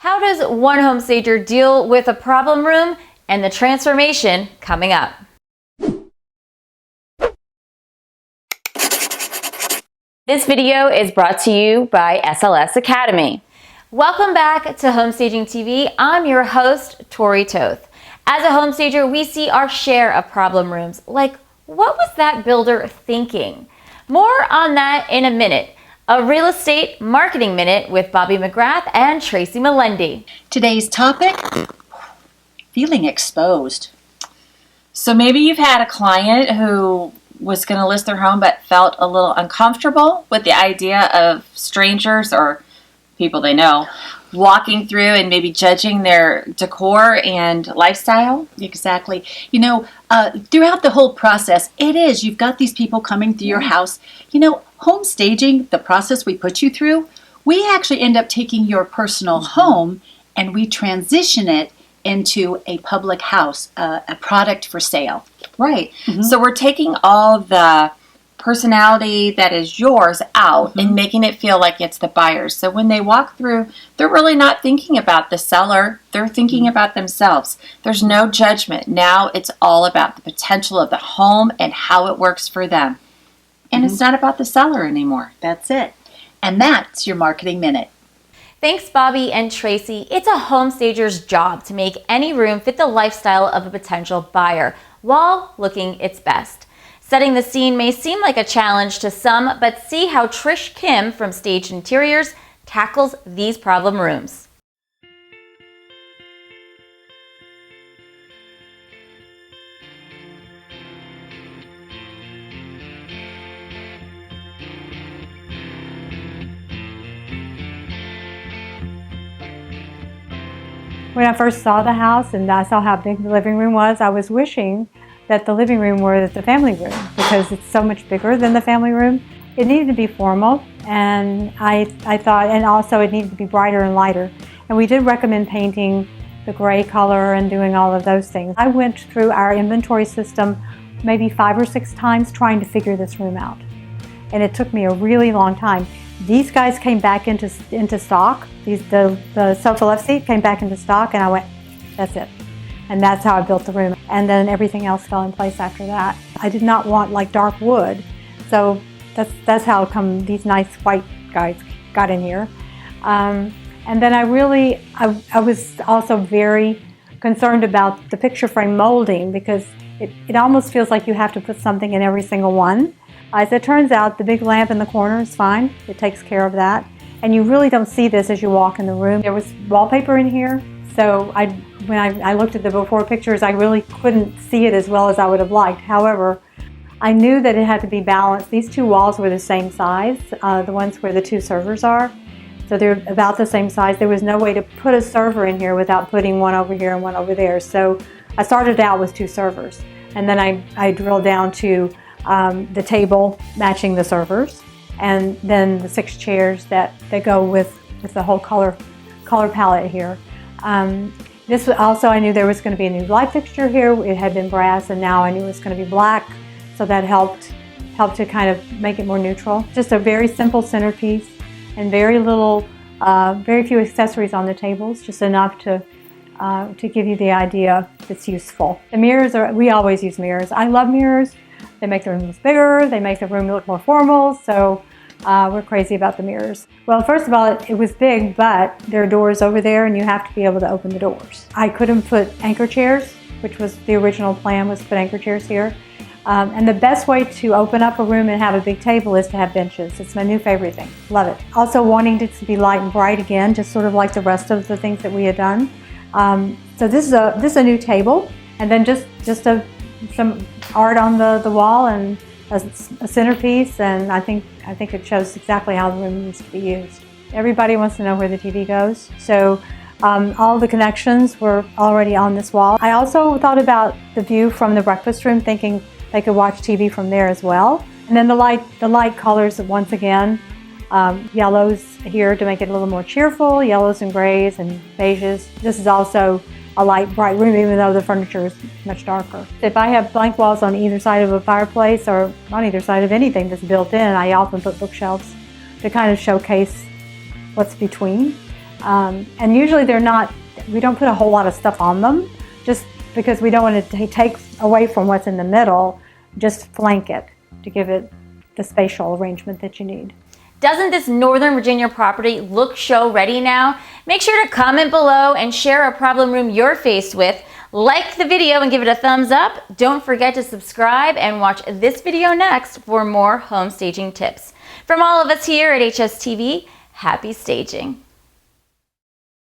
How does one home stager deal with a problem room and the transformation coming up? This video is brought to you by SLS Academy. Welcome back to Home Staging TV. I'm your host, Tori Toth. As a home stager, we see our share of problem rooms, like what was that builder thinking? More on that in a minute. A real estate marketing minute with Bobbie McGrath and Tracy Melendi. Today's topic, feeling exposed. So maybe you've had a client who was going to list their home but felt a little uncomfortable with the idea of strangers or people they know walking through and maybe judging their decor and lifestyle. Exactly. You know, throughout the whole process, you've got these people coming through your house. You know, home staging, the process we put you through, we actually end up taking your personal home and we transition it into a public house, a product for sale. Right. So we're taking all the personality that is yours out and making it feel like it's the buyer's. So when they walk through, they're really not thinking about the seller. They're thinking about themselves. There's no judgment. Now it's all about the potential of the home and how it works for them. And it's not about the seller anymore. That's it. And that's your marketing minute. Thanks, Bobbie and Tracy. It's a home stager's job to make any room fit the lifestyle of a potential buyer while looking its best. Setting the scene may seem like a challenge to some, but see how Trish Kim from Staged Interiors tackles these problem rooms. When I first saw the house and I saw how big the living room was, I was wishing that the living room were the family room because it's so much bigger than the family room. It needed to be formal, and I thought, and also it needed to be brighter and lighter. And we did recommend painting the gray color and doing all of those things. I went through our inventory system maybe 5 or 6 times trying to figure this room out. And it took me a really long time. These guys came back into stock. The sofa love seat came back into stock, and I went, that's it. And that's how I built the room. And then everything else fell in place after that. I did not want like dark wood, so that's how come these nice white guys got in here. And then I was also very concerned about the picture frame molding because it almost feels like you have to put something in every single one. As it turns out, the big lamp in the corner is fine. It takes care of that. And you really don't see this as you walk in the room. There was wallpaper in here, so when I looked at the before pictures, I really couldn't see it as well as I would have liked. However, I knew that it had to be balanced. These 2 walls were the same size, the ones where the 2 servers are. So they're about the same size. There was no way to put a server in here without putting one over here and one over there. So I started out with 2 servers. And then I drilled down to the table matching the servers, and then the 6 chairs that go with the whole color palette here. This also, I knew there was going to be a new light fixture here. It had been brass, and now I knew it was going to be black, so that helped to kind of make it more neutral. Just a very simple centerpiece, and very few accessories on the tables, just enough to give you the idea that's useful. The mirrors we always use mirrors. I love mirrors. They make the room look bigger. They make the room look more formal. So we're crazy about the mirrors. Well, first of all, it was big, but there are doors over there and you have to be able to open the doors. I couldn't put anchor chairs, which was the original plan, was to put anchor chairs here. And the best way to open up a room and have a big table is to have benches. It's my new favorite thing. Love it. Also wanting it to be light and bright again, just sort of like the rest of the things that we had done. So this is a new table, and then just some art on the wall and a centerpiece, and I think it shows exactly how the room needs to be used. Everybody wants to know where the TV goes, so all the connections were already on this wall. I also thought about the view from the breakfast room, thinking they could watch TV from there as well. And then the light colors, once again, yellows here to make it a little more cheerful, yellows and grays and beiges. This is also a light, bright room, even though the furniture is much darker. If I have blank walls on either side of a fireplace or on either side of anything that's built in, I often put bookshelves to kind of showcase what's between. And usually they're not, we don't put a whole lot of stuff on them, just because we don't want to take away from what's in the middle, just flank it to give it the spatial arrangement that you need. Doesn't this Northern Virginia property look show ready now? Make sure to comment below and share a problem room you're faced with. Like the video and give it a thumbs up. Don't forget to subscribe and watch this video next for more home staging tips. From all of us here at HSTV, happy staging.